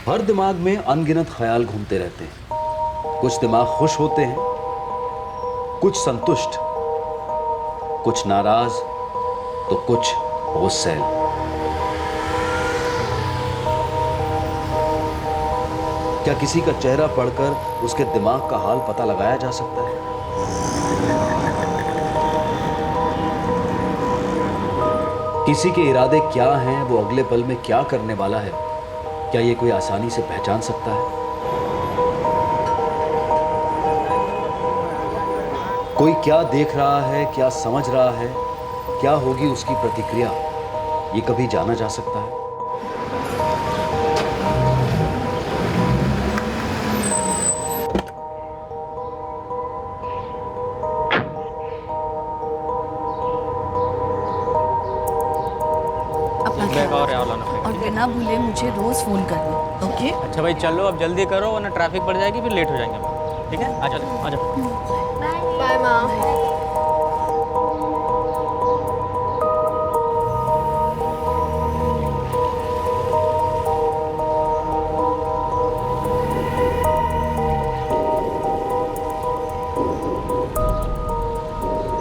हर दिमाग में अनगिनत ख्याल घूमते रहते हैं। कुछ दिमाग खुश होते हैं, कुछ संतुष्ट, कुछ नाराज, तो कुछ गुस्सैल। क्या किसी का चेहरा पढ़कर उसके दिमाग का हाल पता लगाया जा सकता है? किसी के इरादे क्या हैं, वो अगले पल में क्या करने वाला है, क्या ये कोई आसानी से पहचान सकता है? कोई क्या देख रहा है, क्या समझ रहा है, क्या होगी उसकी प्रतिक्रिया, ये कभी जाना जा सकता है? और बिना भूले मुझे रोज फोन करना, ओके? अच्छा भाई चलो अब जल्दी करो वरना ट्रैफिक बढ़ जाएगी, फिर लेट हो जाएंगे हम। ठीक है, आ जाओ आ जाओ। बाय माँ।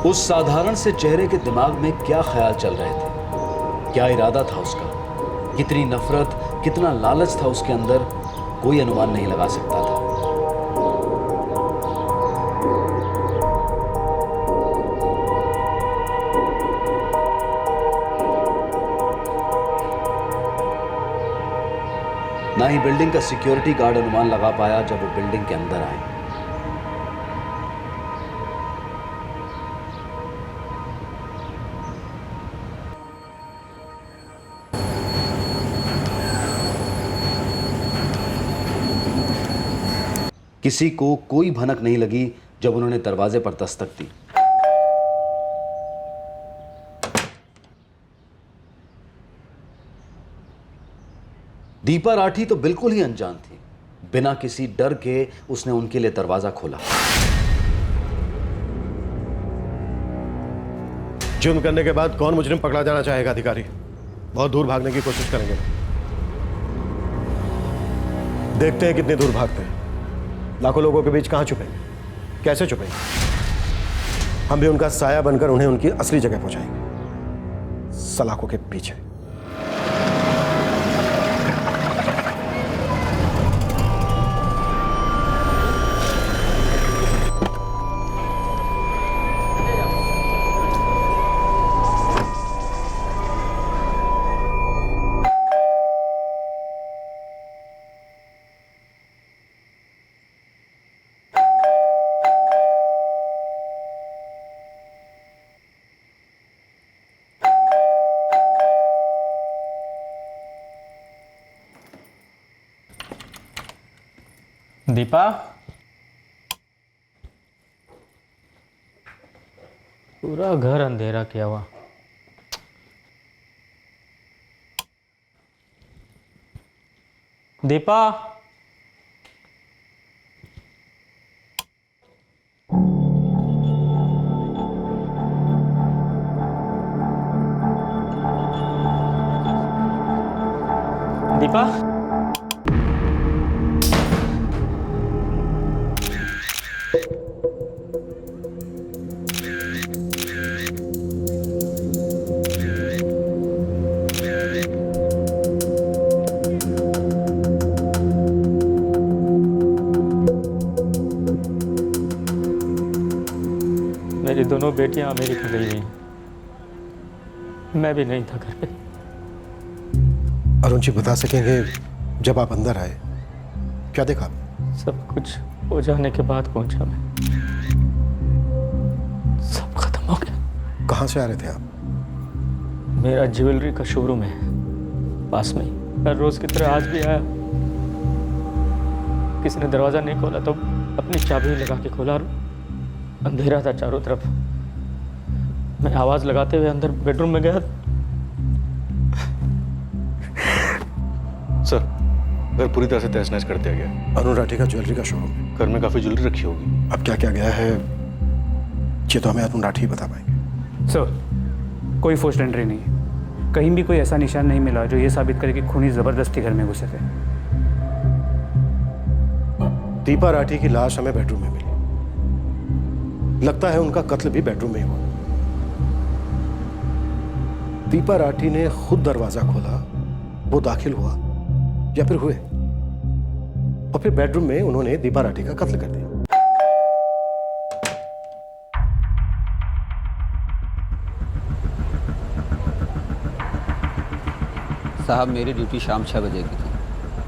उस साधारण से चेहरे के दिमाग में क्या ख्याल चल रहे थे, क्या इरादा था उसका, कितनी नफरत, कितना लालच था उसके अंदर, कोई अनुमान नहीं लगा सकता था। ना ही बिल्डिंग का सिक्योरिटी गार्ड अनुमान लगा पाया जब वो बिल्डिंग के अंदर आए। किसी को कोई भनक नहीं लगी जब उन्होंने दरवाजे पर दस्तक दी। दीपा राठी तो बिल्कुल ही अनजान थी। बिना किसी डर के उसने उनके लिए दरवाजा खोला। जुर्म करने के बाद कौन मुजरिम पकड़ा जाना चाहेगा अधिकारी? बहुत दूर भागने की कोशिश करेंगे। देखते हैं कितनी दूर भागते हैं। लाखों लोगों के बीच कहां छुपेंगे, कैसे छुपेंगे? हम भी उनका साया बनकर उन्हें उनकी असली जगह पहुंचाएंगे, सलाखों के पीछे। दीपा, पूरा घर अंधेरा किया हुआ। दीपा, दीपा, मेरी दोनों बेटियां अमेरिका गई हुई हैं। मैं भी नहीं था घर पे। अरुण जी बता सकेंगे जब आप अंदर आए क्या देखा? सब कुछ हो जाने के बाद पहुंचा मैं। सब खत्म हो गया। कहां से आ रहे थे आप? मेरा ज्वेलरी का शोरूम है पास में ही। हर रोज की तरह आज भी आया। किसी ने दरवाजा नहीं खोला तो अपनी चाबी लगा के खोला। अंधेरा था चारों तरफ। मैं आवाज लगाते हुए अंदर बेडरूम में गया। सर, घर पूरी तरह से तहस नहस कर दिया गया। अरुण राठी का ज्वेलरी का शोरूम है। घर में काफी ज्वेलरी रखी होगी। अब क्या क्या गया है ये तो हमें अरुण राठी ही बता पाएंगे। सर, कोई फोर्स्ड एंट्री नहीं। कहीं भी कोई ऐसा निशान नहीं मिला जो ये साबित करे कि खूनी जबरदस्ती घर में घुसे थे। दीपा राठी की लाश हमें बेडरूम में मिली। लगता है उनका कत्ल भी बेडरूम में ही हुआ। दीपा राठी ने खुद दरवाजा खोला, वो दाखिल हुआ या फिर हुए, और फिर बेडरूम में उन्होंने दीपा राठी का कत्ल कर दिया। साहब मेरी ड्यूटी शाम 6 बजे की थी।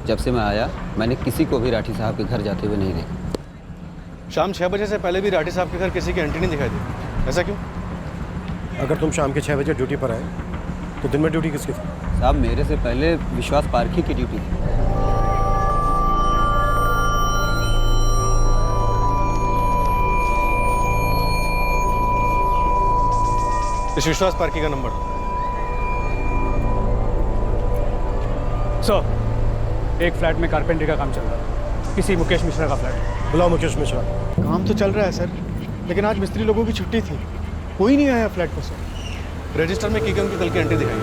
जब से मैं आया मैंने किसी को भी राठी साहब के घर जाते हुए नहीं देखा। शाम 6 बजे से पहले भी राठी साहब के घर किसी की एंट्री नहीं दिखाई दी। ऐसा क्यों? अगर तुम शाम के 6 बजे ड्यूटी पर आए तो दिन में ड्यूटी किसकी थी? साहब मेरे से पहले विश्वास पारखी की ड्यूटी थी। इस विश्वास पार्की का नंबर दो। सर, एक फ्लैट में कारपेंटरी का काम चल रहा है, किसी मुकेश मिश्रा का फ्लैट। बुलाओ मुकेश मिश्रा। काम तो चल रहा है सर, लेकिन आज मिस्त्री लोगों की छुट्टी थी, कोई नहीं आया फ्लैट पर सर। रजिस्टर में कीकम की कल की एंट्री दिखाई।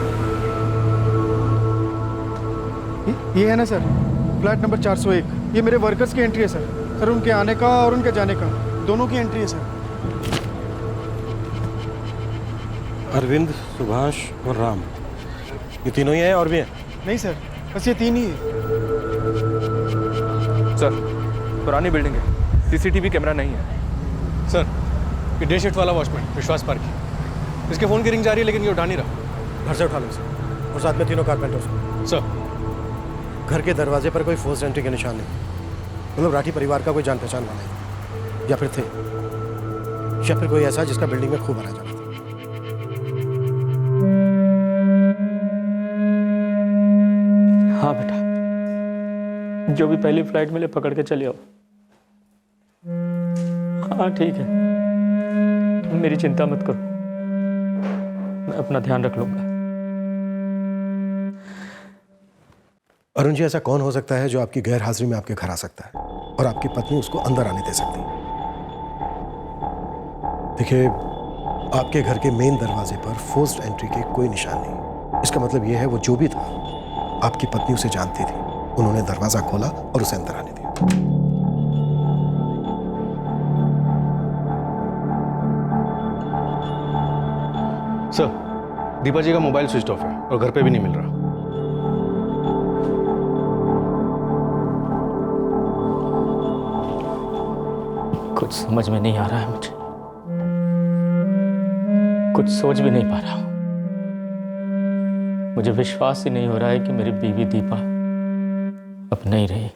ये है ना सर, फ्लैट नंबर 401। ये मेरे वर्कर्स की एंट्री है सर। सर उनके आने का और उनके जाने का दोनों की एंट्री है सर। अरविंद, सुभाष और राम, ये तीनों ही हैं और भी हैं? नहीं सर, बस ये 3 ही है। सर पुरानी बिल्डिंग है, सीसीटीवी कैमरा नहीं है। सर ये डे शिफ्ट वाला वॉचमैन विश्वास पार्की, इसके फ़ोन की रिंग जा रही है लेकिन ये उठा नहीं रहा। घर से उठा लो सर, और साथ में तीनों कारपेंटर्स। सर घर के दरवाजे पर कोई फोर्स एंट्री के निशान नहीं, मतलब राठी परिवार का कोई जान पहचान वाला है, या फिर थे, या फिर कोई ऐसा जिसका बिल्डिंग में खूब भरा जाता था। हाँ बेटा, जो भी पहली फ्लाइट मिले पकड़ के चले आओ। हाँ ठीक है, तुम मेरी चिंता मत करो, मैं अपना ध्यान रख लूंगा। अरुण जी, ऐसा कौन हो सकता है जो आपकी गैर हाजिरी में आपके घर आ सकता है और आपकी पत्नी उसको अंदर आने दे सकती है? देखिए, आपके घर के मेन दरवाजे पर फोर्स्ड एंट्री के कोई निशान नहीं। इसका मतलब यह है वो जो भी था, आपकी पत्नी उसे जानती थी, उन्होंने दरवाजा खोला और उसे अंदर आने दिया। सर दीपा जी का मोबाइल स्विच ऑफ है और घर पे भी नहीं मिल रहा। कुछ समझ में नहीं आ रहा है मुझे, कुछ सोच भी नहीं पा रहा हूं। मुझे विश्वास ही नहीं हो रहा है कि मेरी बीवी दीपा अब नहीं रही।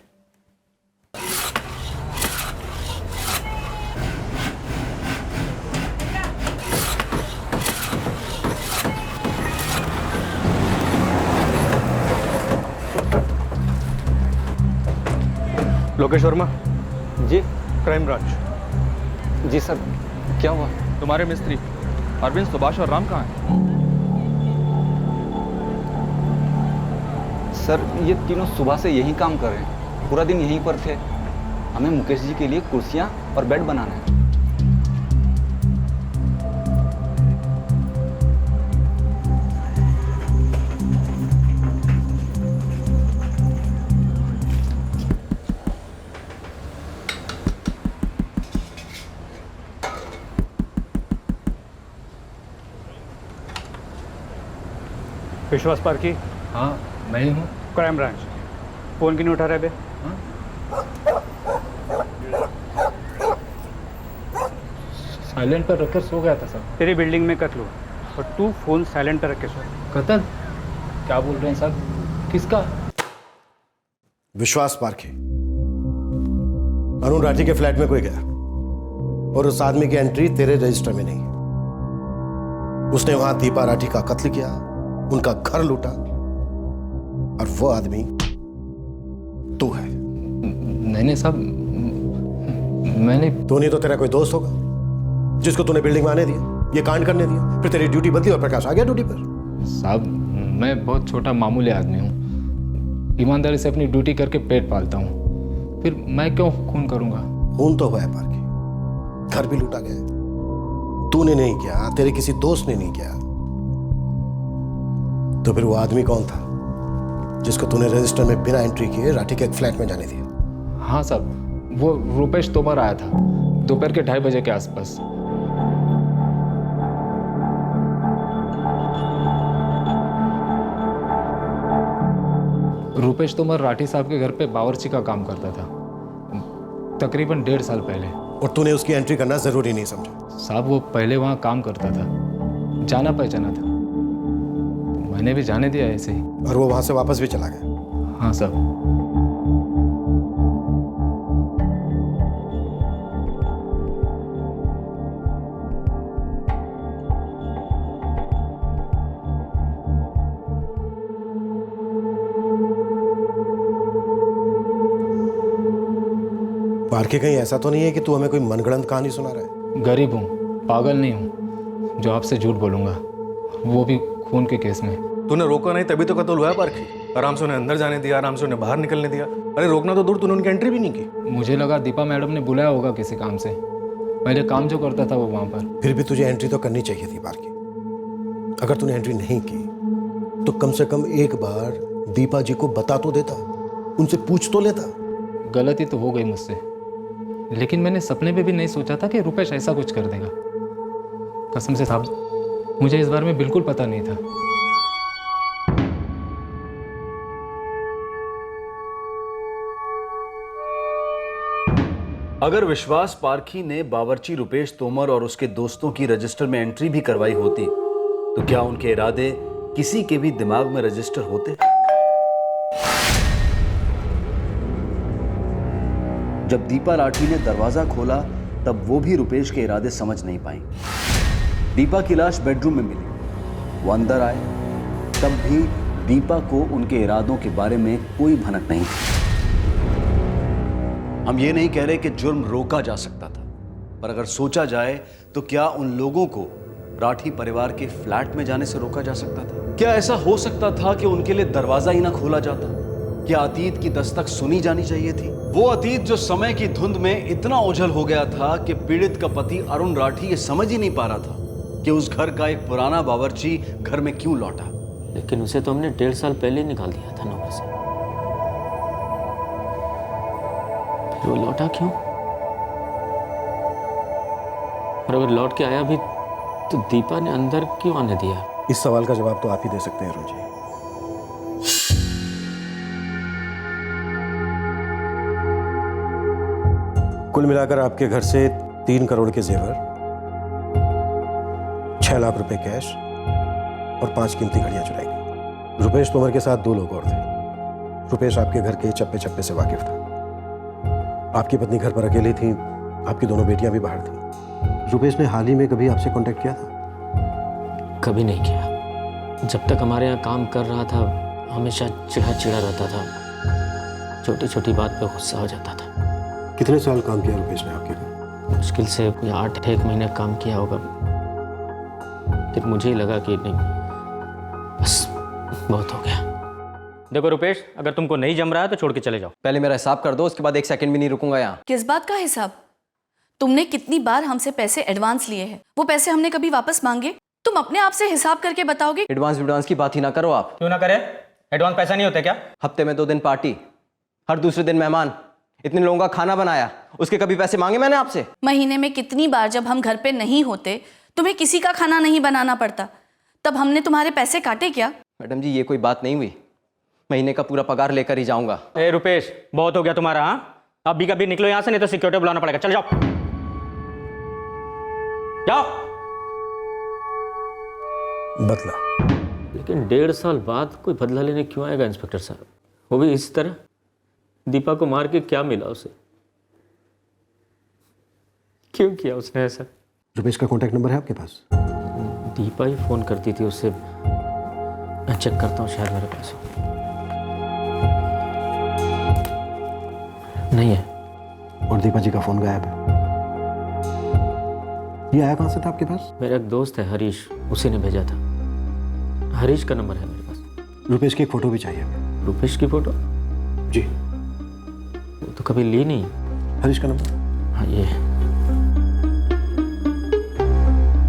लोकेश वर्मा जी क्राइम ब्रांच। जी सर, क्या हुआ? तुम्हारे मिस्त्री अरविंद, सुभाष और राम कहाँ हैं? सर ये तीनों सुबह से यही काम कर रहे हैं, पूरा दिन यहीं पर थे। हमें मुकेश जी के लिए कुर्सियाँ और बेड बनाना है। विश्वास पार्की। हाँ मैं ही हूँ। Crime branch. फोन क्यों नहीं उठा रहे बे? साइलेंट पर रखकर सो गया था सर। तेरी बिल्डिंग में कत्ल हुआ और तू फोन साइलेंट पर रख के सो। कत्ल? क्या बोल रहे हैं सर? किसका? विश्वास पार्की। अरुण राठी के फ्लैट में कोई गया और उस आदमी की एंट्री तेरे रजिस्टर में नहीं। उसने वहां दीपा राठी का कत्ल किया, उनका घर लूटा, और वो आदमी तू है। नहीं साहब, मैंने तो नहीं तो तेरा कोई दोस्त होगा जिसको तूने बिल्डिंग में आने दिया, ये कांड करने दिया, फिर तेरी ड्यूटी बदली और प्रकाश आ गया ड्यूटी पर। साहब मैं बहुत छोटा मामूली आदमी हूँ, ईमानदारी से अपनी ड्यूटी करके पेट पालता हूँ, फिर मैं क्यों खून करूँगा? खून तो हुआ है पार्की, घर भी लूटा गया। तूने नहीं किया, तेरे किसी दोस्त ने नहीं किया, तो फिर वो आदमी कौन था जिसको तूने रजिस्टर में बिना एंट्री किए राठी के एक फ्लैट में जाने दिया? हाँ साहब, वो रूपेश तोमर आया था दोपहर के 2:30 बजे के आसपास। रूपेश तोमर राठी साहब के घर पे बावर्ची का काम करता था, तकरीबन 1.5 साल पहले। और तूने उसकी एंट्री करना जरूरी नहीं समझा? साहब वो पहले वहाँ काम करता था, जाना पहचाना था, मैंने भी जाने दिया ऐसे ही। और वो वहां से वापस भी चला गया? हाँ साहब। पारखे, कहीं ऐसा तो नहीं है कि तू हमें कोई मनगढ़ंत कहानी सुना रहा है? गरीब हूँ, पागल नहीं हूँ जो आपसे झूठ बोलूँगा, वो भी खून के केस में। तूने रोका नहीं तभी तो कत्ल हुआ है पारखी। आराम से उन्हें अंदर जाने दिया, आराम से उन्हें बाहर निकलने दिया। अरे रोकना तो दूर, तूने उनकी एंट्री भी नहीं की। मुझे लगा दीपा मैडम ने बुलाया होगा किसी काम से, पहले काम जो करता था वो वहाँ पर। फिर भी तुझे एंट्री तो करनी चाहिए थी पारखी। अगर तूने एंट्री नहीं की तो कम से कम एक बार दीपा जी को बता तो देता, उनसे पूछ तो लेता। गलती तो हो गई मुझसे, लेकिन मैंने सपने में भी नहीं सोचा था कि रूपेश ऐसा कुछ कर देगा। कसम से साहब, मुझे इस बारे में बिल्कुल पता नहीं था। अगर विश्वास पारखी ने बावर्ची रुपेश तोमर और उसके दोस्तों की रजिस्टर में एंट्री भी करवाई होती तो क्या उनके इरादे किसी के भी दिमाग में रजिस्टर होते? जब दीपा राठी ने दरवाजा खोला तब वो भी रुपेश के इरादे समझ नहीं पाई। दीपा की लाश बेडरूम में मिली, वो अंदर आए तब भी दीपा को उनके इरादों के बारे में कोई भनक नहीं थी। हम ये नहीं कह रहे कि जुर्म रोका जा सकता था, पर अगर सोचा जाए तो क्या उन लोगों को राठी परिवार के फ्लैट में जाने से रोका जा सकता था? क्या ऐसा हो सकता था कि उनके लिए दरवाजा ही ना खोला जाता? क्या अतीत की दस्तक सुनी जानी चाहिए थी? वो अतीत जो समय की धुंध में इतना ओझल हो गया था कि पीड़ित का पति अरुण राठी ये समझ ही नहीं पा रहा था कि उस घर का एक पुराना बावर्ची घर में क्यों लौटा। लेकिन उसे तो हमने 1.5 साल पहले निकाल दिया था नौकरी से, फिर वो लौटा क्यों? और अगर लौट के आया भी तो दीपा ने अंदर क्यों आने दिया? इस सवाल का जवाब तो आप ही दे सकते हैं अरुण जी। कुल मिलाकर आपके घर से 3 करोड़ के जेवर, 6 लाख रुपए कैश और 5 कीमती घड़ियां चुराई गई। रुपेश तोमर के साथ 2 लोग और थे। रुपेश आपके घर के चप्पे चप्पे से वाकिफ था। आपकी पत्नी घर पर अकेली थी, आपकी दोनों बेटियां भी बाहर थी। रुपेश ने हाल ही में कभी आपसे कांटेक्ट किया था? कभी नहीं किया। जब तक हमारे यहाँ काम कर रहा था हमेशा चिढ़ा चिढ़ा रहता था, छोटी छोटी बात पे गुस्सा हो जाता था। कितने साल काम किया रुपेश ने आपके लिए? मुश्किल से कोई 8-1 महीने काम किया होगा। फिर मुझे ही लगा कि नहीं, बस बहुत हो गया। देखो रुपेश, अगर तुमको नहीं जम रहा है तो छोड़ के चले जाओ। पहले मेरा हिसाब कर दो, उसके बाद 1 सेकंड भी नहीं रुकूंगा यहाँ। किस बात का हिसाब? तुमने कितनी बार हमसे पैसे एडवांस लिए हैं? वो पैसे हमने कभी वापस मांगे? तुम अपने आप से हिसाब करके बताओगे? एडवांस की बात ही ना करो आप। क्यों ना करे? एडवांस पैसा नहीं होता क्या? हफ्ते में 2 दिन पार्टी, हर दूसरे दिन मेहमान, इतने लोगों का खाना बनाया, उसके कभी पैसे मांगे मैंने आपसे? महीने में कितनी बार जब हम घर पे नहीं होते, तुम्हें किसी का खाना नहीं बनाना पड़ता, तब हमने तुम्हारे पैसे काटे क्या? मैडम जी, ये कोई बात नहीं हुई। महीने का पूरा पगार लेकर ही जाऊंगा। ए रुपेश, बहुत हो गया तुम्हारा। हाँ, अभी कभी निकलो यहाँ से, नहीं तो सिक्योरिटी बुलाना पड़ेगा। चल जाओ जाओ। बदला? लेकिन 1.5 साल बाद कोई बदला लेने क्यों आएगा इंस्पेक्टर साहब? वो भी इस तरह? दीपा को मार के क्या मिला उसे? क्यों किया उसने ऐसा? रुपेश का कॉन्टैक्ट नंबर है आपके पास? दीपा ही फोन करती थी उससे। मैं चेक करता हूँ, शायद मेरे पास हो। नहीं है। और दीपा जी का फोन गायब है। ये आया कहां से था आपके पास? मेरा एक दोस्त है हरीश, उसी ने भेजा था। हरीश का नंबर है मेरे पास। रुपेश की एक फोटो भी चाहिए हमें। रुपेश की फोटो? जी। वो तो कभी ली नहीं। हरीश का नंबर? हाँ, ये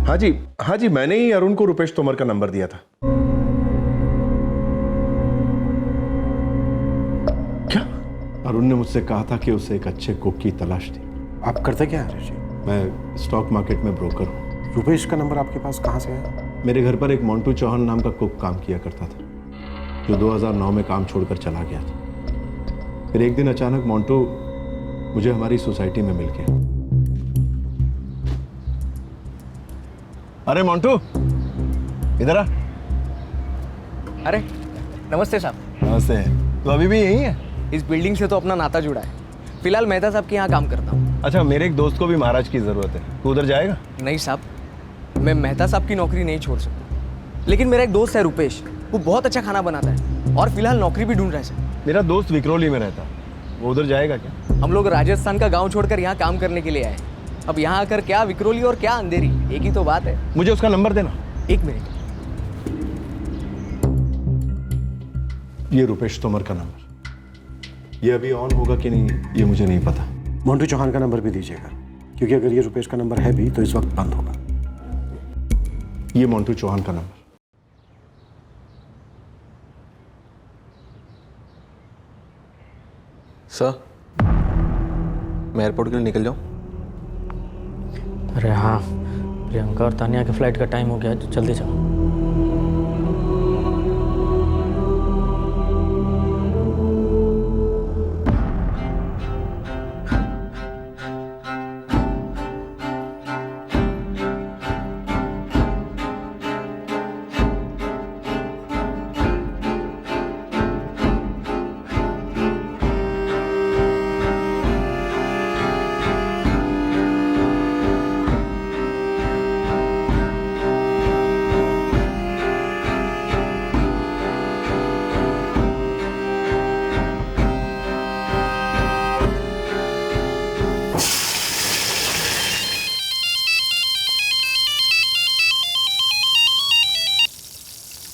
हाँ जी, मैंने ही अरुण को रुपेश तोमर का नंबर दिया था। क्या अरुण ने मुझसे कहा था कि उसे एक अच्छे कुक की तलाश थी। आप करते क्या हैं ऋषि? मैं स्टॉक मार्केट में ब्रोकर हूँ। रुपेश का नंबर आपके पास कहाँ से आया? मेरे घर पर एक मोंटू चौहान नाम का कुक काम किया करता था, जो 2009 में काम छोड़कर चला गया था। फिर एक दिन अचानक मोंटू मुझे हमारी सोसाइटी में मिल गया। अरे मोंटू, इधर आ। अरे नमस्ते साहब। नमस्ते। तो अभी भी यही है? इस बिल्डिंग से तो अपना नाता जुड़ा है। फिलहाल मेहता साहब के यहाँ काम करता हूँ। अच्छा, मेरे एक दोस्त को भी महाराज की ज़रूरत है, तू उधर जाएगा? नहीं साहब, मैं मेहता साहब की नौकरी नहीं छोड़ सकता, लेकिन मेरा एक दोस्त है रुपेश, वो बहुत अच्छा खाना बनाता है और फिलहाल नौकरी भी ढूंढ रहा है सर। मेरा दोस्त विक्रोली में रहता है, वो उधर जाएगा क्या? हम लोग राजस्थान का गाँव छोड़कर यहाँ काम करने के लिए आए। अब यहाँ आकर क्या विक्रोली और क्या अंधेरी, एक ही तो बात है। मुझे उसका नंबर देना। एक मिनट। ये रुपेश तोमर का नंबर, ये अभी ऑन होगा कि नहीं ये मुझे नहीं पता। मोंटू चौहान का नंबर भी दीजिएगा, क्योंकि अगर ये रुपेश का नंबर है भी तो इस वक्त बंद होगा। ये मोंटू चौहान का नंबर। सर, मैं एयरपोर्ट के लिए निकल जाऊँ? अरे हाँ, प्रियंका और तानिया के फ्लाइट का टाइम हो गया, जल्दी जाओ।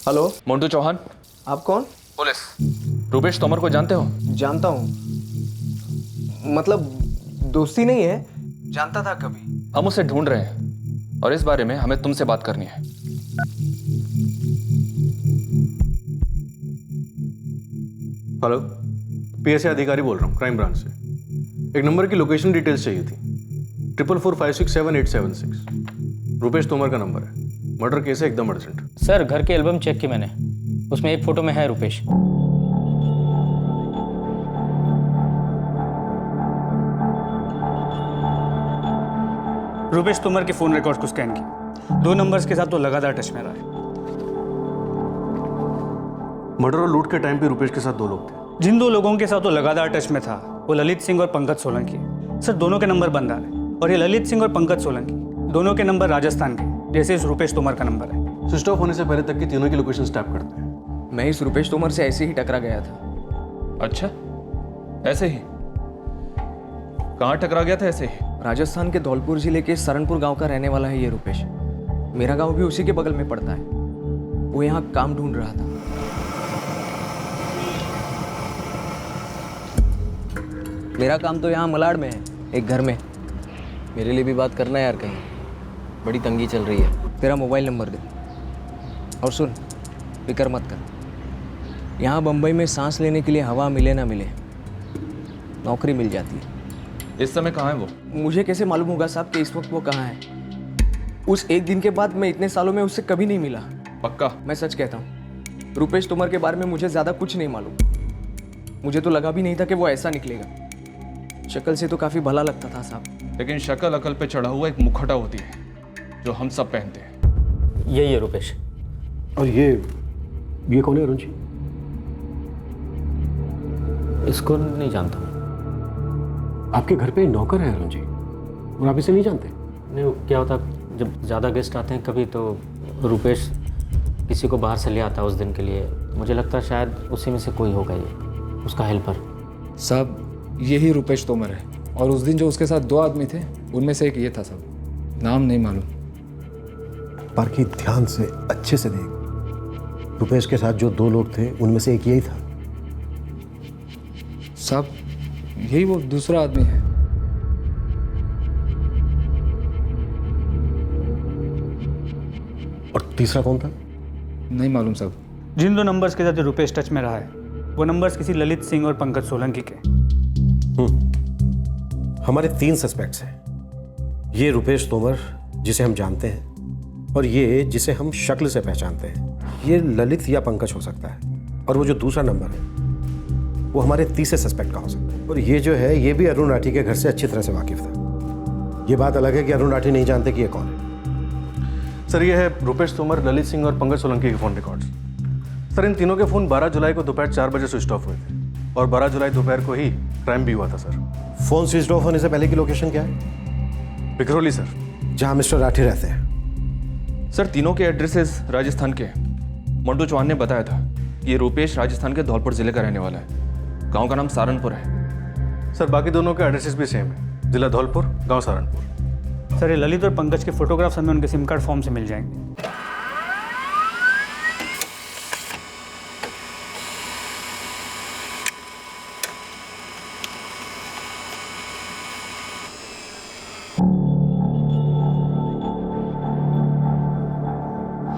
हेलो, मोंटू चौहान। आप कौन? पुलिस। रुपेश तोमर को जानते हो? जानता हूँ, मतलब दोस्ती नहीं है, जानता था कभी। हम उसे ढूंढ रहे हैं और इस बारे में हमें तुमसे बात करनी है। हेलो, पीएसए अधिकारी बोल रहा हूँ, क्राइम ब्रांच से। एक नंबर की लोकेशन डिटेल्स चाहिए थी। 4445678876। रुपेश तोमर का नंबर है। मर्डर केस है, एकदम अर्जेंट। सर, घर के एल्बम चेक की मैंने, उसमें एक फोटो में है रुपेश। रुपेश तोमर के फ़ोन रिकॉर्ड्स को स्कैन किया, 2 नंबर्स के साथ तो लगातार टच में रहा है। मर्डर और लूट के टाइम पे रुपेश के साथ 2 लोग थे। जिन 2 लोगों के साथ वो लगातार टच में था वो ललित सिंह और पंकज सोलंकी। सर, दोनों के नंबर बंद आ रहे हैं और ये ललित सिंह और पंकज सोलंकी दोनों के नंबर राजस्थान के, जैसे इस रुपेश तोमर का नंबर है। स्विच ऑफ होने से पहले तक की तीनों की लोकेशन टैप करते हैं। मैं इस रुपेश तोमर से ऐसे ही टकरा गया था। अच्छा, ऐसे ही? कहाँ टकरा गया था ऐसे ही? राजस्थान के धौलपुर जिले के सरनपुर गांव का रहने वाला है ये रुपेश। मेरा गांव भी उसी के बगल में पड़ता है। वो यहाँ काम ढूंढ रहा था। मेरा काम तो यहाँ मलाड में है, एक घर में। मेरे लिए भी बात करना है यार, कहीं बड़ी तंगी चल रही है। तेरा मोबाइल नंबर दे, और सुन, फिक्र मत कर। यहाँ बम्बई में सांस लेने के लिए हवा मिले ना मिले, नौकरी मिल जाती है। इस समय कहाँ है वो? मुझे कैसे मालूम होगा साहब कि इस वक्त वो कहाँ है? उस एक दिन के बाद मैं इतने सालों में उससे कभी नहीं मिला। पक्का? मैं सच कहता हूँ, रुपेश तोमर के बारे में मुझे ज़्यादा कुछ नहीं मालूम। मुझे तो लगा भी नहीं था कि वो ऐसा निकलेगा। शक्ल से तो काफ़ी भला लगता था साहब। लेकिन शक्ल अकल पे चढ़ा हुआ एक मुखौटा होती है जो हम सब पहनते हैं। यही है रुपेश। और ये कौन है अरुण जी? इसको नहीं जानता हूँ। आपके घर पे नौकर है अरुण जी, और आप इसे नहीं जानते? नहीं, क्या होता जब ज़्यादा गेस्ट आते हैं कभी, तो रुपेश किसी को बाहर से ले आता है उस दिन के लिए। मुझे लगता है शायद उसी में से कोई होगा, ये उसका हेल्पर। साहब, यही रुपेश तोमर है, और उस दिन जो उसके साथ 2 आदमी थे उनमें से एक ये था साहब, नाम नहीं मालूम। पारखी, ध्यान से अच्छे से देख। रुपेश के साथ जो 2 लोग थे उनमें से एक यही था। साहब, यही वो दूसरा आदमी है। और तीसरा कौन था? नहीं मालूम साहब। जिन 2 नंबर्स के साथ रुपेश टच में रहा है वो नंबर्स किसी ललित सिंह और पंकज सोलंकी के। हमारे 3 सस्पेक्ट्स हैं। ये रुपेश तोमर जिसे हम जानते हैं, और ये जिसे हम शक्ल से पहचानते हैं। ये ललित या पंकज हो सकता है, और वो जो दूसरा नंबर है वो हमारे तीसरे सस्पेक्ट का हो सकता है। और ये जो है ये भी अरुण राठी के घर से अच्छी तरह से वाकिफ था। ये बात अलग है कि अरुण राठी नहीं जानते कि ये कौन है। सर ये है रुपेश तोमर, ललित सिंह और पंकज सोलंकी के फ़ोन रिकॉर्ड्स। सर इन तीनों के फ़ोन 12 जुलाई को दोपहर 4 बजे स्विच ऑफ हुए थे, और 12 जुलाई दोपहर को ही क्राइम भी हुआ था। सर फोन स्विच ऑफ होने से पहले की लोकेशन क्या है? विक्रोली सर, जहाँ मिस्टर राठी रहते हैं। सर तीनों के एड्रेसेस राजस्थान के हैं। मंटू चौहान ने बताया था ये रुपेश राजस्थान के धौलपुर जिले का रहने वाला है। गांव का नाम सहारनपुर है। सर बाकी दोनों के एड्रेसेस भी सेम है, जिला धौलपुर, गांव सहारनपुर। सर ये ललित और पंकज के फोटोग्राफ्स हमें उनके सिम कार्ड फॉर्म से मिल जाएंगे।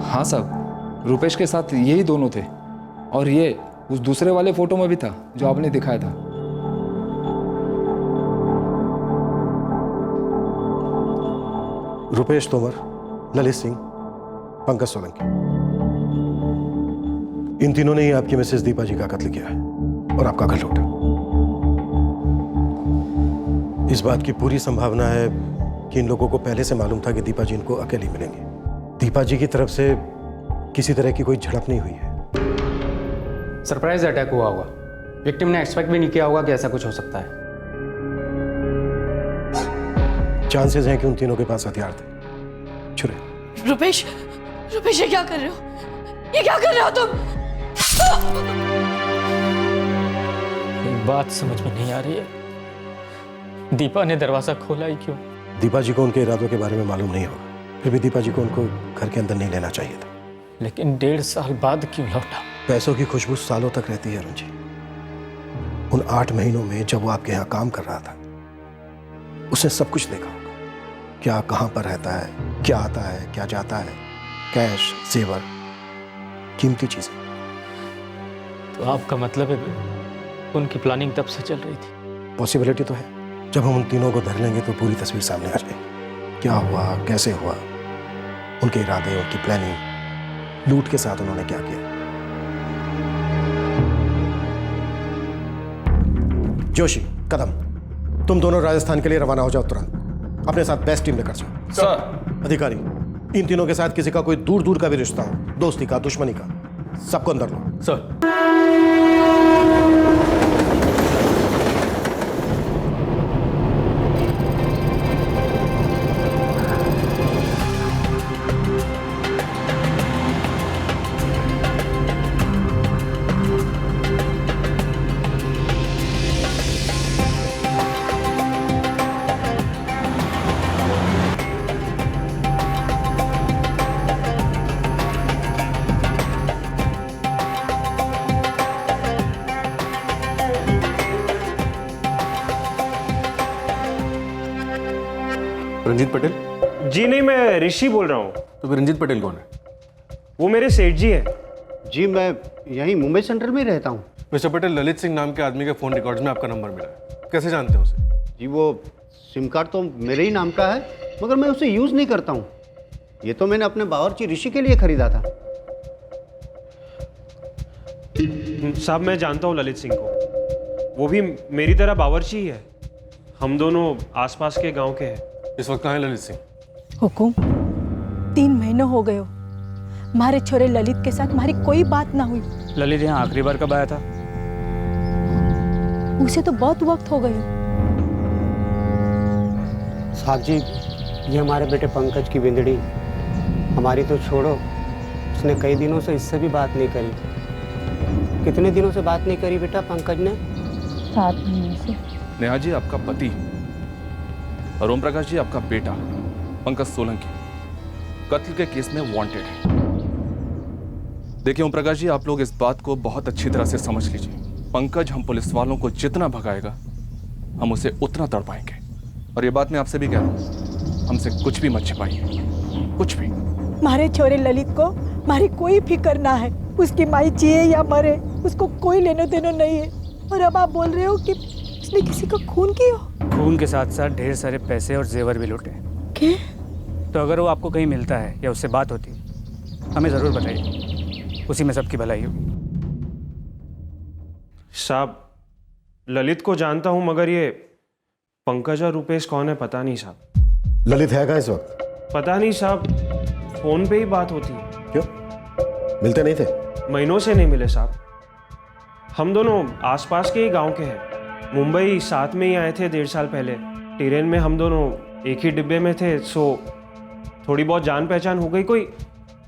हाँ साहब, रुपेश के साथ यही दोनों थे, और ये उस दूसरे वाले फोटो में भी था जो आपने दिखाया था। रुपेश तोमर, ललित सिंह, पंकज सोलंकी, इन तीनों ने ही आपकी मिसेस दीपा जी का कत्ल किया है और आपका घर लूटा। इस बात की पूरी संभावना है कि इन लोगों को पहले से मालूम था कि दीपा जी इनको अकेली मिलेंगे। दीपा जी की तरफ से किसी तरह की कोई झड़प नहीं हुई है। सरप्राइज अटैक हुआ होगा। विक्टिम ने एक्सपेक्ट भी नहीं किया होगा कि ऐसा कुछ हो सकता है। चांसेस हैं कि उन तीनों के पास हथियार थे, छुरे। रुपेश, रुपेश ये क्या कर रहे हो? ये क्या कर रहे हो तुम? एक बात समझ में नहीं आ रही है, दीपा ने दरवाजा खोला ही क्यों? दीपा जी को उनके इरादों के बारे में मालूम नहीं होगा, फिर भी दीपा जी को उनको घर के अंदर नहीं लेना चाहिए था। लेकिन 1.5 साल बाद क्यों लौटा? पैसों की खुशबू सालों तक रहती है अरुण जी। उन 8 महीनों में जब वो आपके यहाँ काम कर रहा था, उसने सब कुछ देखा होगा। क्या कहाँ पर रहता है, क्या आता है, क्या जाता है, कैश, जेवर, कीमती चीजें। तो आपका मतलब है उनकी प्लानिंग तब से चल रही थी? पॉसिबिलिटी तो है। जब हम उन तीनों को धर लेंगे तो पूरी तस्वीर सामने आ जाएगी। क्या हुआ, कैसे हुआ, उनके इरादे, उनकी प्लानिंग, लूट के साथ उन्होंने क्या किया। जोशी, कदम, तुम दोनों राजस्थान के लिए रवाना हो जाओ तुरंत। अपने साथ बेस्ट टीम लेकर जाओ। सर। अधिकारी, इन तीनों के साथ किसी का कोई दूर दूर का भी रिश्ता हो, दोस्ती का, दुश्मनी का, सबको अंदर लो। सर। रंजीत पटेल? जी नहीं, मैं ऋषि बोल रहा हूँ। तो फिर रंजीत पटेल कौन है? वो मेरे सेठ जी हैं। जी मैं यहीं मुंबई सेंट्रल में रहता हूँ। मिस्टर पटेल, ललित सिंह नाम के आदमी के फ़ोन रिकॉर्ड्स में आपका नंबर मिला है, कैसे जानते हैं उसे? जी वो सिम कार्ड तो मेरे ही नाम का है, मगर मैं उसे यूज़ नहीं करता हूँ। ये तो मैंने अपने बावर्ची ऋषि के लिए खरीदा था। साहब मैं जानता हूँ ललित सिंह को, वो भी मेरी तरह बावर्ची ही है। हम दोनों आसपास के गांव के हैं। इस वक्त कहाँ है ललित सिंह? हुकुम, 3 महीने हो गए हो, हमारे छोरे ललित के साथ हमारी कोई बात ना हुई। ललित यहाँ आखिरी बार कब आया था? उसे तो बहुत वक्त हो गए। साहब जी, ये हमारे बेटे पंकज की बिंदड़ी, हमारी तो छोड़ो, उसने कई दिनों से इससे भी बात नहीं करी। कितने दिनों से बात नहीं करी बेटा पंकज ने? 7 महीने से। नेहा जी आपका पति और ओम प्रकाश जी आपका बेटा पंकज सोलंकी कत्ल के केस में वांटेड है। देखिए ओम प्रकाश जी, आप लोग इस बात को बहुत अच्छी तरह से समझ लीजिए। पंकज हम पुलिस वालों को जितना भगाएगा हम उसे उतना तड़पाएंगे। और ये बात मैं आपसे भी कह रहा हूँ, हमसे कुछ भी मत छिपाइए, कुछ भी। हमारे छोरे ललित को हमारी कोई फिक्र ना है। उसकी माई जिए या मरे, उसको कोई लेनो देनो नहीं है। और अब आप बोल रहे हो कि उसने किसी का खून किया? खून के साथ साथ ढेर सारे पैसे और जेवर भी लूटे। क्या? तो अगर वो आपको कहीं मिलता है या उससे बात होती हमें ज़रूर बताइए, उसी में सबकी भलाई होगी। साहब ललित को जानता हूं, मगर ये पंकज और रुपेश कौन है पता नहीं साहब। ललित है कहाँ इस वक्त? पता नहीं साहब, फोन पे ही बात होती है। क्यों, मिलते नहीं थे? महीनों से नहीं मिले साहब। हम दोनों आसपास के ही गांव के हैं, मुंबई साथ में ही आए थे 1.5 साल पहले। ट्रेन में हम दोनों एक ही डिब्बे में थे, सो थोड़ी बहुत जान पहचान हो गई। कोई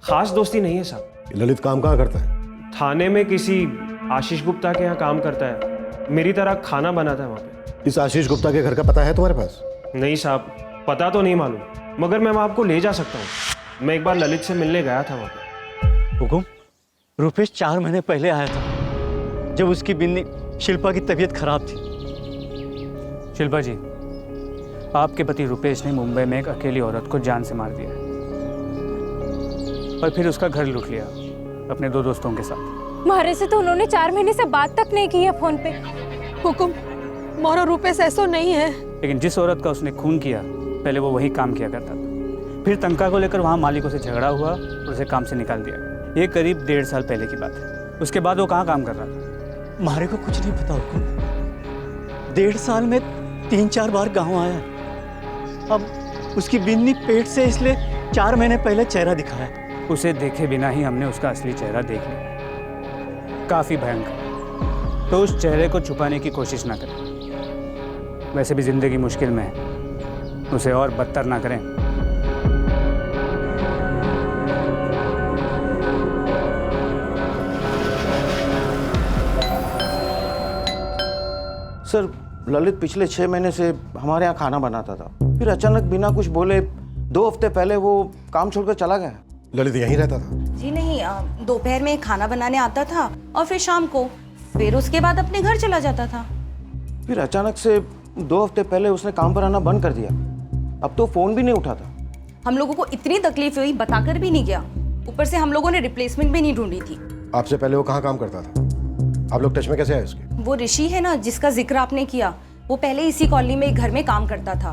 खास दोस्ती नहीं है साहब। ललित काम कहाँ करता है? थाने में किसी आशीष गुप्ता के यहाँ काम करता है, मेरी तरह खाना बनाता है वहाँ पे। इस आशीष गुप्ता के घर का पता है तुम्हारे पास? नहीं साहब, पता तो नहीं मालूम, मगर मैं आपको ले जा सकता हूँ। मैं एक बार ललित से मिलने गया था वहाँ पे। हुकुम, रुपेश 4 महीने पहले आया था, जब उसकी बिन्नी शिल्पा की तबीयत खराब थी। शिल्पा जी, आपके पति रुपेश ने मुंबई में एक अकेली औरत को जान से मार दिया और फिर उसका घर लूट लिया अपने 2 दोस्तों के साथ। मारे से तो उन्होंने 4 महीने से बात तक नहीं की है फोन पे। हुकुम, मोरो रुपेश ऐसा नहीं है। लेकिन जिस औरत का उसने खून किया, पहले वो वही काम किया करता था। फिर तनख्वाह को लेकर वहाँ मालिकों से झगड़ा हुआ और उसे काम से निकाल दिया। ये करीब 1.5 साल पहले की बात है। उसके बाद वो कहाँ काम कर रहा था? मारे को कुछ नहीं पता हुकुम। 1.5 साल में 3-4 बार गाँव आया। अब उसकी बिन्नी पेट से, इसलिए 4 महीने पहले चेहरा दिखाया। उसे देखे बिना ही हमने उसका असली चेहरा देख लिया, काफ़ी भयंकर। तो उस चेहरे को छुपाने की कोशिश ना करें। वैसे भी जिंदगी मुश्किल में है, उसे और बदतर ना करें। सर, ललित पिछले 6 महीने से हमारे यहाँ खाना बनाता था, फिर अचानक बिना कुछ बोले 2 हफ्ते पहले वो काम छोड़कर चला गया। ललित यहीं रहता था? जी नहीं, दोपहर में खाना बनाने आता था और फिर शाम को, फिर उसके बाद अपने घर चला जाता था। फिर अचानक से 2 हफ्ते पहले उसने काम पर आना बंद कर दिया। अब तो फोन भी नहीं उठाता। हम लोगों को इतनी तकलीफ हुई, बताकर भी नहीं गया। ऊपर से हम लोगों ने रिप्लेसमेंट भी नहीं ढूंढी थी। आपसे पहले वो कहाँ काम करता था? आप लोग टच में कैसे आए उसके? वो ऋषि है ना, जिसका जिक्र आपने किया, वो पहले इसी कॉलोनी में एक घर में काम करता था।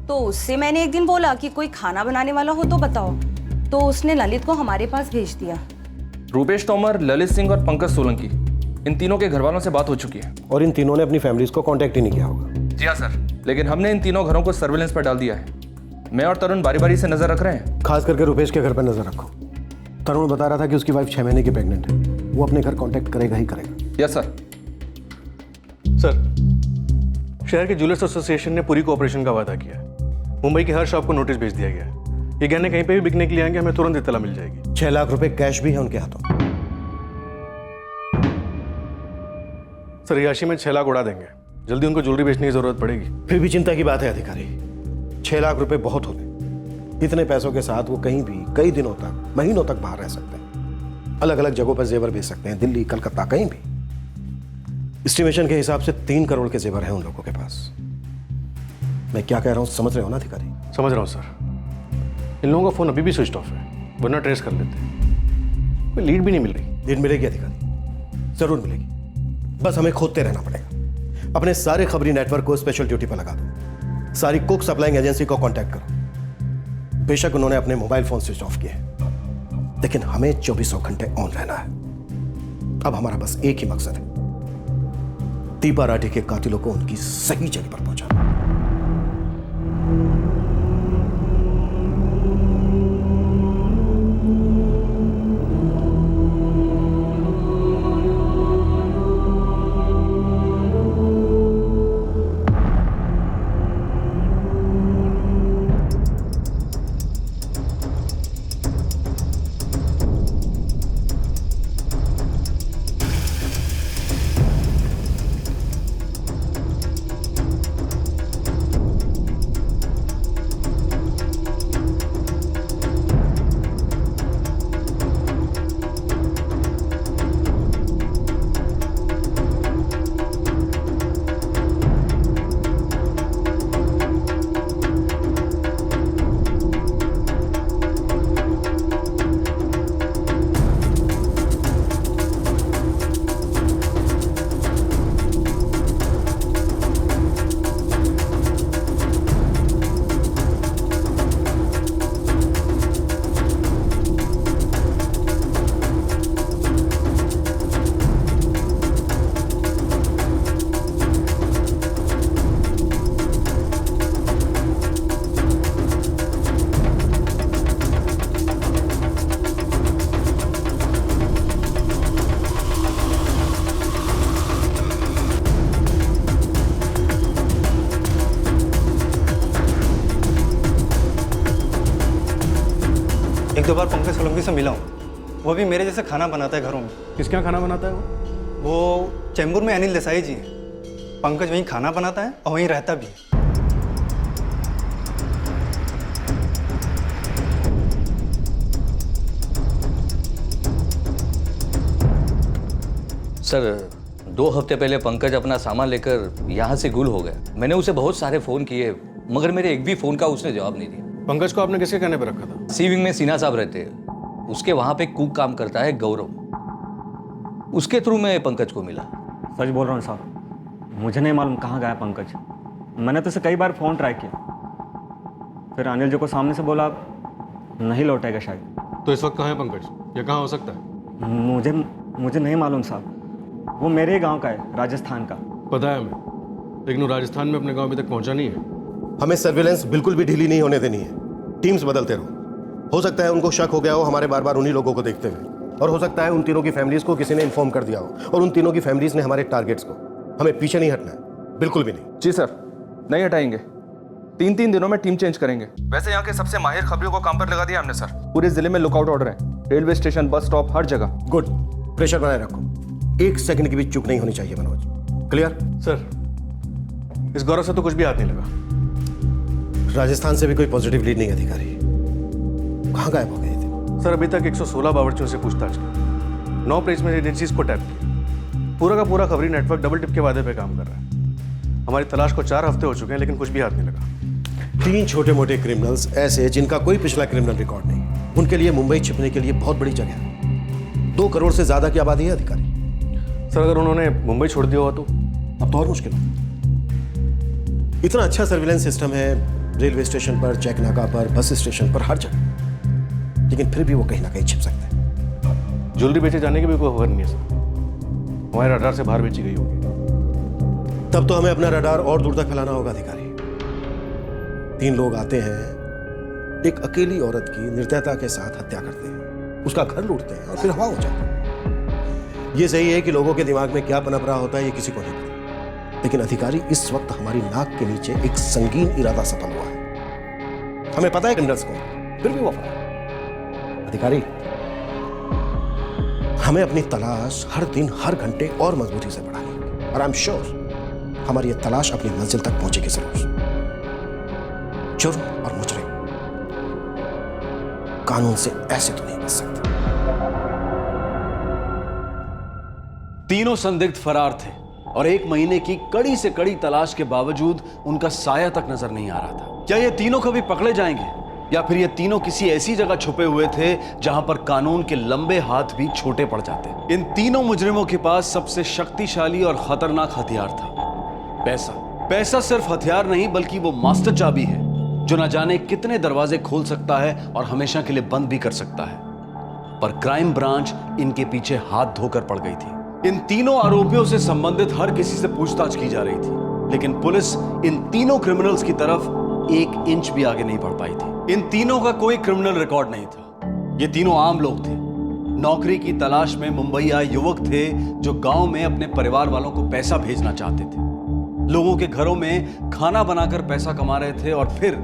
तो उससे मैंने एक दिन बोला कि कोई खाना बनाने वाला हो तो बताओ, तो उसने ललित को हमारे पास भेज दिया। रूपेश तोमर, ललित सिंह और पंकज सोलंकी, इन तीनों के घर वालों से बात हो चुकी है। और इन तीनों ने अपनी फैमिलीज को कांटेक्ट ही नहीं किया होगा? जी हाँ सर, लेकिन हमने इन तीनों घरों को सर्विलेंस पर डाल दिया है। मैं और तरुण बारी बारी से नजर रख रहे हैं। खास करके रुपेश के घर पर नजर रखो। तरुण बता रहा था कि उसकी वाइफ 6 महीने की प्रेग्नेंट है। वो अपने घर कांटेक्ट करेगा ही करेगा। Yes sir. सर, शहर के ज्वेलर्स एसोसिएशन ने पूरी कोऑपरेशन का वादा किया है। मुंबई की हर शॉप को नोटिस भेज दिया गया है। ये गहने कहीं पे भी बिकने के लिए आएंगे, हमें तुरंत इत्तला मिल जाएगी। 6 लाख रुपए कैश भी है उनके हाथों। सर, याशी में 6 लाख उड़ा देंगे। जल्दी उनको ज्वेलरी बेचने की जरूरत पड़ेगी। फिर भी चिंता की बात है अधिकारी, 6 लाख रुपए बहुत होते। इतने पैसों के साथ वो कहीं भी कई दिनों तक, महीनों तक बाहर रह सकते हैं। अलग अलग जगहों पर जेवर बेच सकते हैं, दिल्ली, कलकत्ता, कहीं भी। एस्टिमेशन के हिसाब से 3 करोड़ के जेवर हैं उन लोगों के पास। मैं क्या कह रहा हूं समझ रहे हो ना अधिकारी? समझ रहा हूं सर। इन लोगों का फोन अभी भी स्विच ऑफ है, वरना ट्रेस कर लेते। कोई लीड भी नहीं मिल रही। लीड मिलेगी अधिकारी, जरूर मिलेगी। बस हमें खोदते रहना पड़ेगा। अपने सारे खबरी नेटवर्क को स्पेशल ड्यूटी पर लगा दो। सारी कुक सप्लाइंग एजेंसी को कांटेक्ट करो। बेशक उन्होंने अपने मोबाइल फोन स्विच ऑफ किए हैं, लेकिन हमें 24 घंटे ऑन रहना है। अब हमारा बस एक ही मकसद है, दीपा राठी के कातिलों को उनकी सही जगह पर पहुंचाना। दो बार पंकज सोलंकी से मिला हूँ। वो भी मेरे जैसे खाना बनाता है घरों में। किसके यहाँ खाना बनाता है वो चैम्बूर में अनिल देसाई जी हैं। पंकज वहीं खाना बनाता है और वहीं रहता भी है। सर 2 हफ्ते पहले पंकज अपना सामान लेकर यहाँ से गुल हो गया। मैंने उसे बहुत सारे फ़ोन किए मगर मेरे एक भी फ़ोन का उसने जवाब नहीं दिया। पंकज को आपने किसके कहने पर रखा था? सी विंग में सिन्हा साहब रहते हैं, उसके वहाँ पे कुक काम करता है गौरव, उसके थ्रू मैं पंकज को मिला। सच बोल रहा हूँ साहब, मुझे नहीं मालूम कहाँ गया पंकज। मैंने तो उसे कई बार फ़ोन ट्राई किया, फिर अनिल जी को सामने से बोला नहीं लौटेगा शायद। तो इस वक्त कहाँ है पंकज? ये कहाँ हो सकता है? मुझे नहीं मालूम साहब, वो मेरे ही गांव का है, राजस्थान का। पता है हमें, लेकिन वो राजस्थान में अपने गांव अभी तक पहुंचा नहीं है। हमें सर्विलेंस बिल्कुल भी ढीली नहीं होने देनी है। टीम्स बदलते रहो। हो सकता है उनको शक हो गया हो हमारे बार बार उन्हीं लोगों को देखते हुए, और हो सकता है उन तीनों की फैमिलीज को किसी ने इन्फॉर्म कर दिया हो और उन तीनों की फैमिलीज ने हमारे टारगेट्स को। हमें पीछे नहीं हटना है, बिल्कुल भी नहीं। जी सर, नहीं हटाएंगे। 3 दिनों में टीम चेंज करेंगे। वैसे यहाँ के सबसे माहिर खबरियों को काम पर लगा दिया हमने सर। पूरे जिले में लुकआउट ऑर्डर है, रेलवे स्टेशन, बस स्टॉप, हर जगह। गुड, प्रेशर बनाए रखो। 1 सेकंड की भी चूक नहीं होनी चाहिए मनोज। क्लियर? सर इस गौरव से तो कुछ भी हाथ नहीं लगा। राजस्थान से भी कोई पॉजिटिव लीड नहीं अधिकारी। कहाँ गायब हो गए थे? सर अभी तक 116 बावर्चियों से पूछताछ की, 9 प्लेसमेंट एजेंसीज को टैप किया। पूरा का पूरा खबरी नेटवर्क डबल टिप के वादे पे काम कर रहा है। हमारी तलाश को 4 हफ्ते हो चुके हैं लेकिन कुछ भी हाथ नहीं लगा। 3 छोटे मोटे क्रिमिनल्स ऐसे जिनका कोई पिछला क्रिमिनल रिकॉर्ड नहीं, उनके लिए मुंबई छिपने के लिए बहुत बड़ी जगह है। 2 करोड़ से ज्यादा की आबादी है अधिकारी। सर अगर उन्होंने मुंबई छोड़ दिया हुआ तो? अब तो और मुश्किल हो। इतना अच्छा सर्विलेंस सिस्टम है रेलवे स्टेशन पर, चेक नाका पर, बस स्टेशन पर, हर जगह, लेकिन फिर भी वो कहीं ना कहीं छिप सकते हैं। ज्वेलरी बेचे जाने की भी कोई खबर नहीं है सर। हमारे रडार से बाहर बेची गई होगी। तब तो हमें अपना रडार और दूर तक फैलाना होगा अधिकारी। 3 लोग आते हैं, एक अकेली औरत की निर्दयता के साथ हत्या करते हैं, उसका घर लूटते हैं और फिर हवा हो जाते हैं। ये सही है कि लोगों के दिमाग में क्या पनप रहा होता है ये किसी को नहीं पता, लेकिन अधिकारी इस वक्त हमारी नाक के नीचे एक संगीन इरादा सफल हुआ है। हमें पता है क्रिमिनल्स को, फिर भी वो फरार। अधिकारी, हमें अपनी तलाश हर दिन हर घंटे और मजबूती से बढ़ानी है, और आई एम श्योर हमारी ये तलाश अपनी मंजिल तक पहुंचेगी जरूर। जुर्म और मुजरिम कानून से ऐसे तो नहीं बच सकते। तीनों संदिग्ध फरार थे और 1 महीने की कड़ी से कड़ी तलाश के बावजूद उनका साया तक नजर नहीं आ रहा था। क्या ये तीनों कभी पकड़े जाएंगे या फिर ये तीनों किसी ऐसी जगह छुपे हुए थे जहां पर कानून के लंबे हाथ भी छोटे पड़ जाते? इन तीनों मुजरिमों के पास सबसे शक्तिशाली और खतरनाक हथियार था, पैसा। पैसा सिर्फ हथियार नहीं बल्कि वो मास्टर चाबी है जो न जाने कितने दरवाजे खोल सकता है और हमेशा के लिए बंद भी कर सकता है। पर क्राइम ब्रांच इनके पीछे हाथ धोकर पड़ गई थी। इन तीनों आरोपियों से संबंधित हर किसी से पूछताछ की जा रही थी, लेकिन पुलिस इन तीनों क्रिमिनल्स की तरफ 1 इंच भी आगे नहीं बढ़ पाई थी। इन तीनों का कोई क्रिमिनल रिकॉर्ड नहीं था। ये तीनों आम लोग थे, नौकरी की तलाश में मुंबई आए युवक थे जो गांव में अपने परिवार वालों को पैसा भेजना चाहते थे। लोगों के घरों में खाना बनाकर पैसा कमा रहे थे और फिर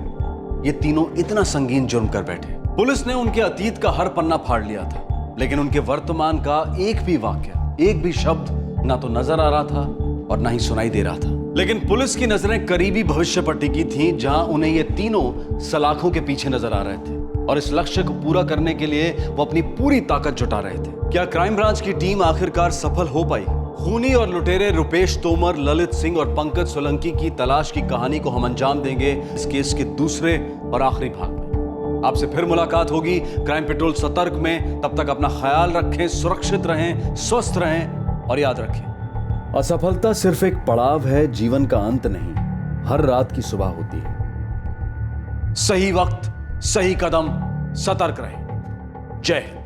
ये तीनों इतना संगीन जुर्म कर बैठे। पुलिस ने उनके अतीत का हर पन्ना फाड़ लिया था, लेकिन उनके वर्तमान का एक भी वाक्य, एक भी शब्द ना तो नजर आ रहा था और ना ही सुनाई दे रहा था। लेकिन पुलिस की नजरें करीबी भविष्य पर टिकी थीं, जहां उन्हें ये तीनों सलाखों के पीछे नजर आ रहे थे और इस लक्ष्य को पूरा करने के लिए वो अपनी पूरी ताकत जुटा रहे थे। क्या क्राइम ब्रांच की टीम आखिरकार सफल हो पाई? खूनी और लुटेरे रुपेश तोमर, ललित सिंह और पंकज सोलंकी की तलाश की कहानी को हम अंजाम देंगे इस केस के दूसरे और आखिरी भाग में। आपसे फिर मुलाकात होगी क्राइम पेट्रोल सतर्क में। तब तक अपना ख्याल रखें, सुरक्षित रहें, स्वस्थ रहें और याद रखें, असफलता सिर्फ एक पड़ाव है, जीवन का अंत नहीं। हर रात की सुबह होती है। सही वक्त, सही कदम, सतर्क रहें। जय हिंद।